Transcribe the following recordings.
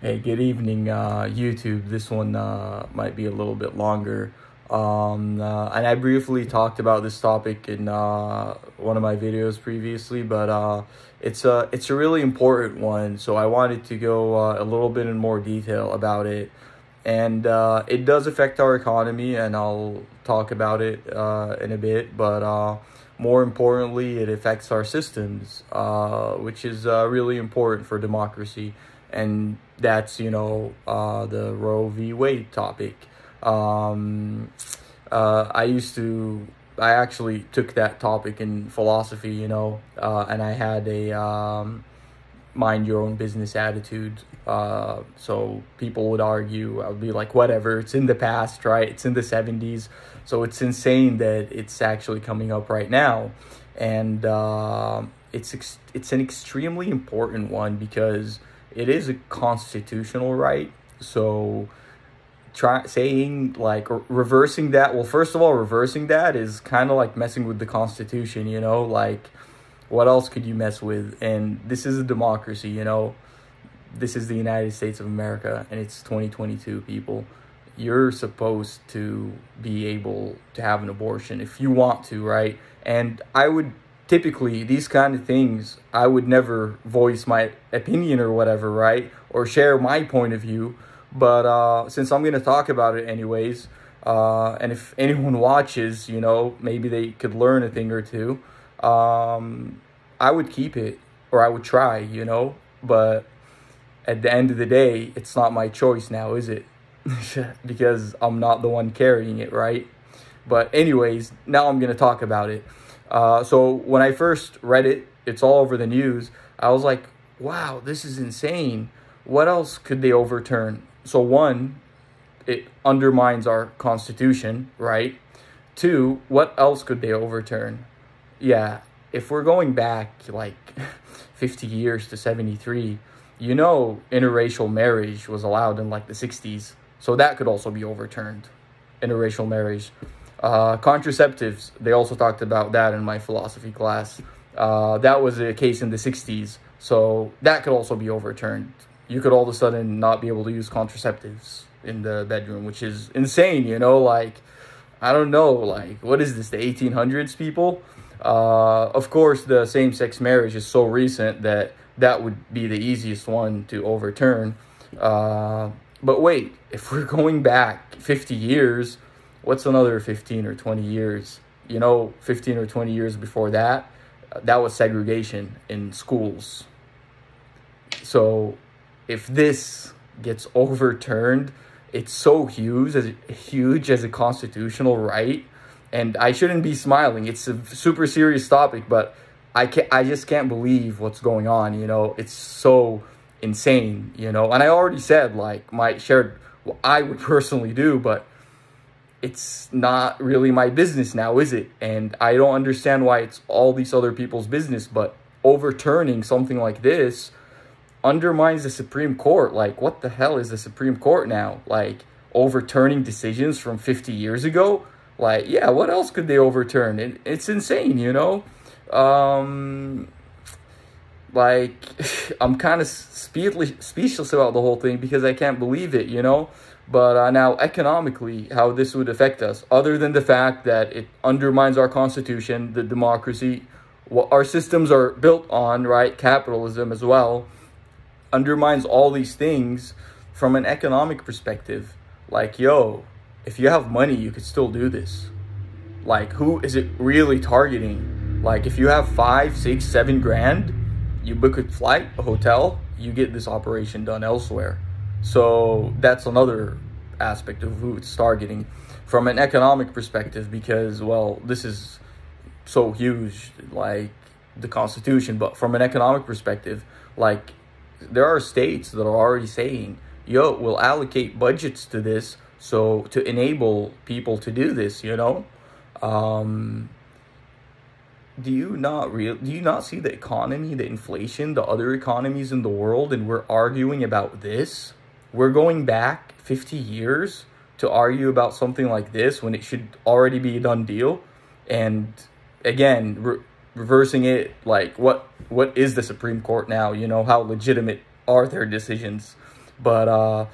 Hey, good evening, YouTube. This one might be a little bit longer. And I briefly talked about this topic in one of my videos previously, but it's a really important one. So I wanted to go a little bit in more detail about it. And it does affect our economy, and I'll talk about it in a bit. But more importantly, it affects our systems, which is really important for democracy. And that's, the Roe v. Wade topic. I actually took that topic in philosophy, and I had a mind your own business attitude. So people would argue, I would be like, whatever, it's in the past, right? It's in the 70s. So it's insane that it's actually coming up right now. And it's an extremely important one because it is a constitutional right. So reversing that, well, first of all, reversing that is kind of like messing with the Constitution, like what else could you mess with? And this is a democracy, this is the United States of America, and it's 2022, people. You're supposed to be able to have an abortion if you want to, right? And I would typically, these kind of things, I would never voice my opinion or whatever, right? Or share my point of view. But since I'm going to talk about it anyways, and if anyone watches, maybe they could learn a thing or two, I would keep it, or I would try, But at the end of the day, it's not my choice now, is it? Because I'm not the one carrying it, right? But anyways, now I'm going to talk about it. So when I first read it, it's all over the news. I was like, wow, this is insane. What else could they overturn? So one, it undermines our Constitution, right? Two, what else could they overturn? Yeah, if we're going back like 50 years to 73, interracial marriage was allowed in like the 60s. So that could also be overturned, interracial marriage. Contraceptives, they also talked about that in my philosophy class. That was a case in the 60s, so that could also be overturned. You could all of a sudden not be able to use contraceptives in the bedroom, which is insane, like, I don't know, like, what is this, the 1800s, people? Of course, the same-sex marriage is so recent that would be the easiest one to overturn. But wait, if we're going back 50 years, what's another 15 or 20 years? 15 or 20 years before that, that was segregation in schools. So if this gets overturned, it's so huge as a constitutional right. And I shouldn't be smiling. It's a super serious topic, but I just can't believe what's going on. It's so insane, And I already said, like, what I would personally do, but it's not really my business now, is it? And I don't understand why it's all these other people's business, but overturning something like this undermines the Supreme Court. Like, what the hell is the Supreme Court now? Like, overturning decisions from 50 years ago? Like, yeah, what else could they overturn? It's insane, Like, I'm kind of speechless about the whole thing because I can't believe it, But now, economically, how this would affect us, other than the fact that it undermines our Constitution, the democracy, what our systems are built on, right? Capitalism as well, undermines all these things from an economic perspective. Like, if you have money, you could still do this. Like, who is it really targeting? Like, if you have 5, 6, 7 grand, you book a flight, a hotel, you get this operation done elsewhere. So that's another aspect of who it's targeting from an economic perspective, because, well, this is so huge, like the Constitution. But from an economic perspective, like, there are states that are already saying, we'll allocate budgets to this, so to enable people to do this, Do you not see the economy, the inflation, the other economies in the world, and we're arguing about this? We're going back 50 years to argue about something like this when it should already be a done deal. And again, reversing it, like, what is the Supreme Court now? How legitimate are their decisions? But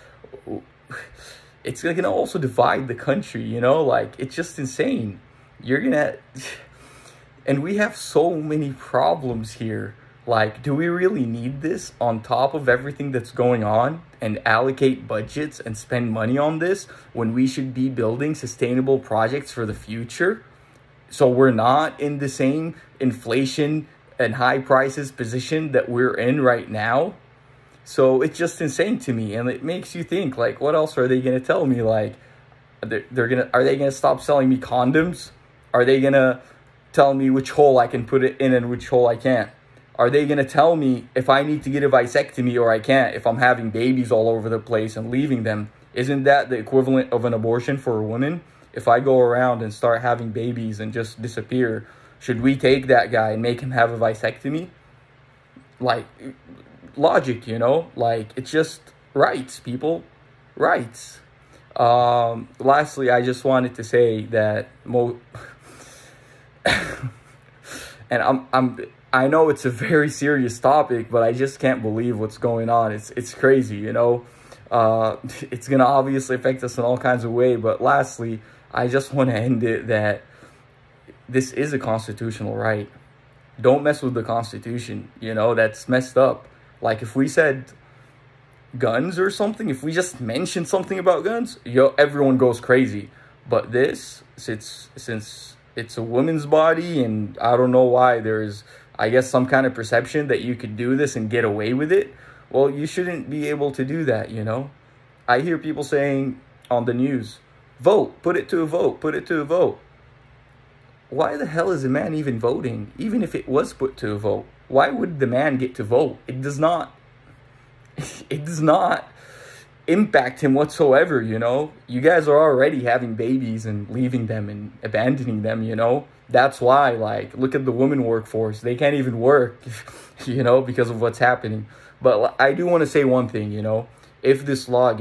it's gonna also divide the country, you know, like it's just insane. You're gonna, and we have so many problems here. Like, do we really need this on top of everything that's going on, and allocate budgets and spend money on this when we should be building sustainable projects for the future? So we're not in the same inflation and high prices position that we're in right now. So it's just insane to me, and it makes you think, like, what else are they gonna tell me? Like, are they gonna stop selling me condoms? Are they gonna tell me which hole I can put it in and which hole I can't? Are they gonna tell me if I need to get a vasectomy or I can't, if I'm having babies all over the place and leaving them? Isn't that the equivalent of an abortion for a woman? If I go around and start having babies and just disappear, should we take that guy and make him have a vasectomy? Like, logic, you know? Like, it's just rights, people. Rights. Lastly, I just wanted to say that and I know it's a very serious topic, but I just can't believe what's going on. It's crazy, you know? It's gonna obviously affect us in all kinds of ways, but lastly, I just want to end it that this is a constitutional right. Don't mess with the Constitution, you know? That's messed up. Like, if we said guns or something, if we just mentioned something about guns, everyone goes crazy. But this, since it's a woman's body, and I don't know why there's, I guess, some kind of perception that you could do this and get away with it. Well, you shouldn't be able to do that, you know? I hear people saying on the news, vote, put it to a vote, put it to a vote. Why the hell is a man even voting? Even if it was put to a vote, why would the man get to vote? It does not impact him whatsoever, you know? You guys are already having babies and leaving them and abandoning them, you know? That's why, like, look at the women workforce. They can't even work, you know, because of what's happening. But I do want to say one thing, you know? If this law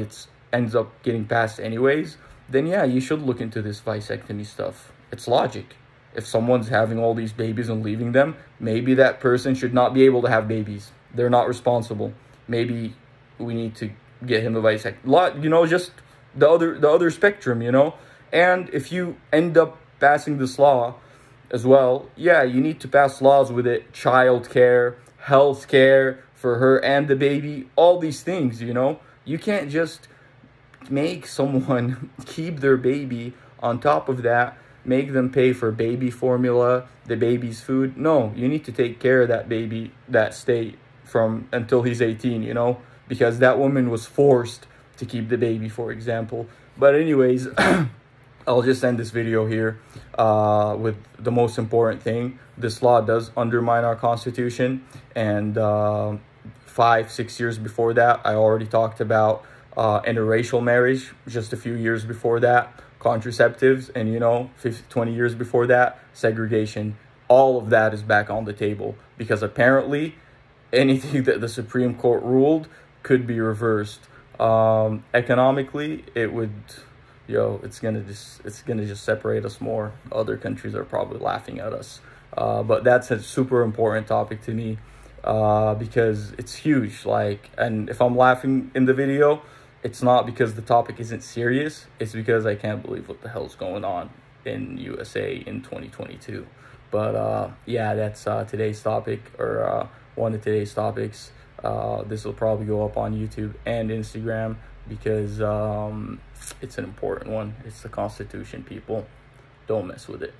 ends up getting passed anyways, then yeah, you should look into this vasectomy stuff. It's logic. If someone's having all these babies and leaving them, maybe that person should not be able to have babies. They're not responsible. Maybe we need to get him a vasectomy. You know, just the other spectrum, you know? And if you end up passing this law as well, yeah, you need to pass laws with it. Child care, health care for her and the baby, all these things, you know? You can't just make someone keep their baby. On top of that, make them pay for baby formula, the baby's food. No, you need to take care of that baby, that state from until he's 18, you know, because that woman was forced to keep the baby, for example. But anyways, I'll just end this video here with the most important thing. This law does undermine our Constitution, and 5-6 years before that, I already talked about interracial marriage. Just a few years before that, contraceptives, and, you know, 20 years before that, segregation. All of that is back on the table because apparently anything that the Supreme Court ruled could be reversed. Economically, it would, it's gonna just separate us more. Other countries are probably laughing at us, but that's a super important topic to me because it's huge. Like, and if I'm laughing in the video, it's not because the topic isn't serious. It's because I can't believe what the hell's going on in USA in 2022. But yeah, that's today's topic, or one of today's topics. This will probably go up on YouTube and Instagram because it's an important one. It's the Constitution, people. Don't mess with it.